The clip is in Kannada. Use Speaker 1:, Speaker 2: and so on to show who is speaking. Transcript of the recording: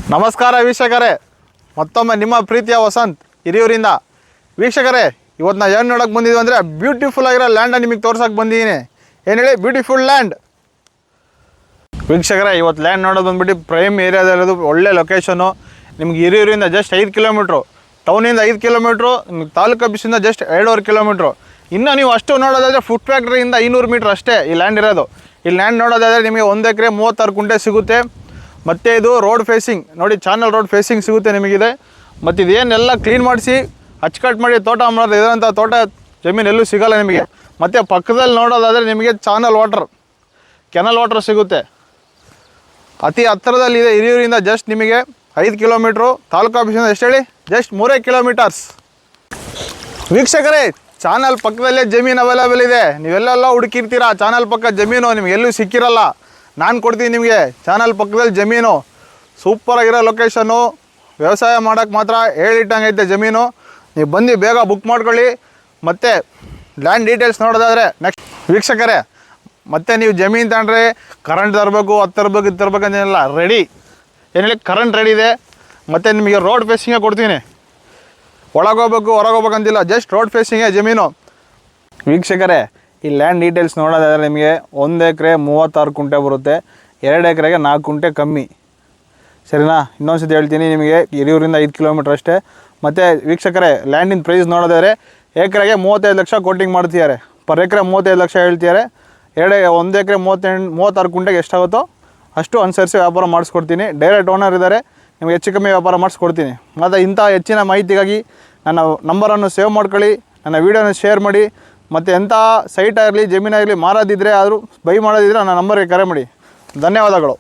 Speaker 1: ನಮಸ್ಕಾರ ವೀಕ್ಷಕರೇ, ಮತ್ತೊಮ್ಮೆ ನಿಮ್ಮ ಪ್ರೀತಿಯ ವಸಂತ್ ಹಿರಿಯೂರಿಂದ. ವೀಕ್ಷಕರೇ, ಇವತ್ತು ನಾನು ಏನು ನೋಡೋಕೆ ಬಂದಿದ್ವಿ ಅಂದರೆ ಬ್ಯೂಟಿಫುಲ್ ಆಗಿರೋ ಲ್ಯಾಂಡನ್ನು ನಿಮಗೆ ತೋರ್ಸೋಕೆ ಬಂದಿದ್ದೀನಿ. ಏನು ಹೇಳಿ, ಬ್ಯೂಟಿಫುಲ್ ಲ್ಯಾಂಡ್. ವೀಕ್ಷಕರೇ, ಇವತ್ತು ಲ್ಯಾಂಡ್ ನೋಡೋದು ಬಂದುಬಿಟ್ಟು ಪ್ರೈಮ್ ಏರಿಯಾದಲ್ಲಿರೋದು, ಒಳ್ಳೆ ಲೊಕೇಶನು. ನಿಮ್ಗೆ ಹಿರಿಯೂರಿಂದ ಜಸ್ಟ್ 5 ಕಿಲೋಮೀಟ್ರು, ಟೌನಿಂದ 5 ಕಿಲೋಮೀಟ್ರು, ನಿಮ್ಗೆ ತಾಲೂಕು ಆಫೀಸಿಂದ ಜಸ್ಟ್ 2.5 ಕಿಲೋಮೀಟ್ರು. ಇನ್ನು ನೀವು ಅಷ್ಟು ನೋಡೋದಾದರೆ ಫುಡ್ ಫ್ಯಾಕ್ಟ್ರಿಯಿಂದ 500 ಮೀಟ್ರ್ ಅಷ್ಟೇ ಈ ಲ್ಯಾಂಡ್ ಇರೋದು. ಈ ಲ್ಯಾಂಡ್ ನೋಡೋದಾದರೆ ನಿಮಗೆ 1 ಎಕರೆ 36 ಗುಂಟೆ ಸಿಗುತ್ತೆ. ಮತ್ತು ಇದು ರೋಡ್ ಫೇಸಿಂಗ್ ನೋಡಿ, ಚಾನಲ್ ರೋಡ್ ಫೇಸಿಂಗ್ ಸಿಗುತ್ತೆ ನಿಮಗಿದೆ. ಮತ್ತು ಇದೇನೆಲ್ಲ ಕ್ಲೀನ್ ಮಾಡಿಸಿ ಅಚ್ಚುಕಟ್ಟು ಮಾಡಿ ತೋಟ ಮಾಡೋದು, ಇದರಂಥ ತೋಟ ಜಮೀನು ಎಲ್ಲೂ ಸಿಗೋಲ್ಲ ನಿಮಗೆ. ಮತ್ತು ಪಕ್ಕದಲ್ಲಿ ನೋಡೋದಾದರೆ ನಿಮಗೆ ಚಾನಲ್ ವಾಟರ್, ಕೆನಲ್ ವಾಟರ್ ಸಿಗುತ್ತೆ. ಅತಿ ಹತ್ತಿರದಲ್ಲಿದೆ ಹಿರಿಯೂರಿಂದ ಜಸ್ಟ್ ನಿಮಗೆ 5 ಕಿಲೋಮೀಟ್ರು. ತಾಲೂಕು ಆಫೀಸಿಂದ ಎಷ್ಟು ಹೇಳಿ, ಜಸ್ಟ್ 3 ಕಿಲೋಮೀಟರ್ಸ್. ವೀಕ್ಷಕರೇ, ಚಾನಲ್ ಪಕ್ಕದಲ್ಲೇ ಜಮೀನು ಅವೈಲೇಬಲ್ ಇದೆ. ನೀವೆಲ್ಲೆಲ್ಲ ಹುಡುಕಿರ್ತೀರ ಚಾನಲ್ ಪಕ್ಕ ಜಮೀನು, ನಿಮ್ಗೆ ಎಲ್ಲೂ ಸಿಕ್ಕಿರಲ್ಲ. ನಾನು ಕೊಡ್ತೀನಿ ನಿಮಗೆ ಚಾನಲ್ ಪಕ್ಕದಲ್ಲಿ ಜಮೀನು. ಸೂಪರಾಗಿರೋ ಲೊಕೇಶನ್ನು, ವ್ಯವಸಾಯ ಮಾಡೋಕ್ಕೆ ಮಾತ್ರ ಹೇಳಿಟ್ಟಂಗೈತೆ ಜಮೀನು. ನೀವು ಬಂದು ಬೇಗ ಬುಕ್ ಮಾಡ್ಕೊಳ್ಳಿ. ಮತ್ತು ಲ್ಯಾಂಡ್ ಡೀಟೇಲ್ಸ್ ನೋಡೋದಾದರೆ ನೆಕ್ಸ್ಟ್ ವೀಕ್ಷಕರೇ, ಮತ್ತು ನೀವು ಜಮೀನು ತಗೊಂಡ್ರೆ ಕರೆಂಟ್ ತರಬೇಕು, ಅದು ತರಬೇಕು, ಇದು ತರಬೇಕು ಅಂತೇನಿಲ್ಲ, ರೆಡಿ. ಏನು ಹೇಳಿ, ಕರೆಂಟ್ ರೆಡಿ ಇದೆ. ಮತ್ತು ನಿಮಗೆ ರೋಡ್ ಫೇಸಿಂಗೇ ಕೊಡ್ತೀನಿ. ಒಳಗೋಗ್ಬೇಕು ಹೊರಗೋಗ್ಬೇಕಂತಿಲ್ಲ, ಜಸ್ಟ್ ರೋಡ್ ಫೇಸಿಂಗೇ ಜಮೀನು. ವೀಕ್ಷಕರೇ, ಈ ಲ್ಯಾಂಡ್ ಡೀಟೇಲ್ಸ್ ನೋಡೋದಾದರೆ ನಿಮಗೆ 1 ಎಕರೆ 36 ಗುಂಟೆ ಬರುತ್ತೆ. 2 ಎಕರೆಗೆ 4 ಗುಂಟೆ ಕಮ್ಮಿ, ಸರಿನಾ? ಇನ್ನೊಂದು ಸತಿ ಹೇಳ್ತೀನಿ, ನಿಮಗೆ ಹಿರಿಯೂರಿಂದ 5 ಕಿಲೋಮೀಟ್ರ್ ಅಷ್ಟೇ. ಮತ್ತು ವೀಕ್ಷಕರೇ, ಲ್ಯಾಂಡಿನ ಪ್ರೈಸ್ ನೋಡೋದಾದರೆ ಎಕರೆಗೆ 35 ಲಕ್ಷ ಕೋಟಿಂಗ್ ಮಾಡ್ತಿದ್ದಾರೆ. ಪರ್ ಎಕರೆ 35 ಲಕ್ಷ ಹೇಳ್ತಿದ್ದಾರೆ. 1 ಎಕರೆ 36 ಗುಂಟೆಗೆ ಎಷ್ಟಾಗುತ್ತೋ ಅಷ್ಟು ಅನುಸರಿಸಿ ವ್ಯಾಪಾರ ಮಾಡಿಸ್ಕೊಡ್ತೀನಿ. ಡೈರೆಕ್ಟ್ ಓನರ್ ಇದ್ದಾರೆ, ನಿಮಗೆ ಹೆಚ್ಚು ಕಮ್ಮಿ ವ್ಯಾಪಾರ ಮಾಡಿಸ್ಕೊಡ್ತೀನಿ. ಮತ್ತು ಇಂಥ ಹೆಚ್ಚಿನ ಮಾಹಿತಿಗಾಗಿ ನನ್ನ ನಂಬರನ್ನು ಸೇವ್ ಮಾಡ್ಕೊಳ್ಳಿ, ನನ್ನ ವೀಡಿಯೋನ ಶೇರ್ ಮಾಡಿ. ಮತ್ತು ಎಂಥ ಸೈಟ್ ಆಗಲಿ ಜಮೀನಾಗಲಿ ಮಾರೋದಿದ್ದರೆ ಆದರೂ ಬೈ ಮಾಡೋದಿದ್ದರೆ ನನ್ನ ನಂಬರ್ಗೆ ಕರೆ ಮಾಡಿ. ಧನ್ಯವಾದಗಳು.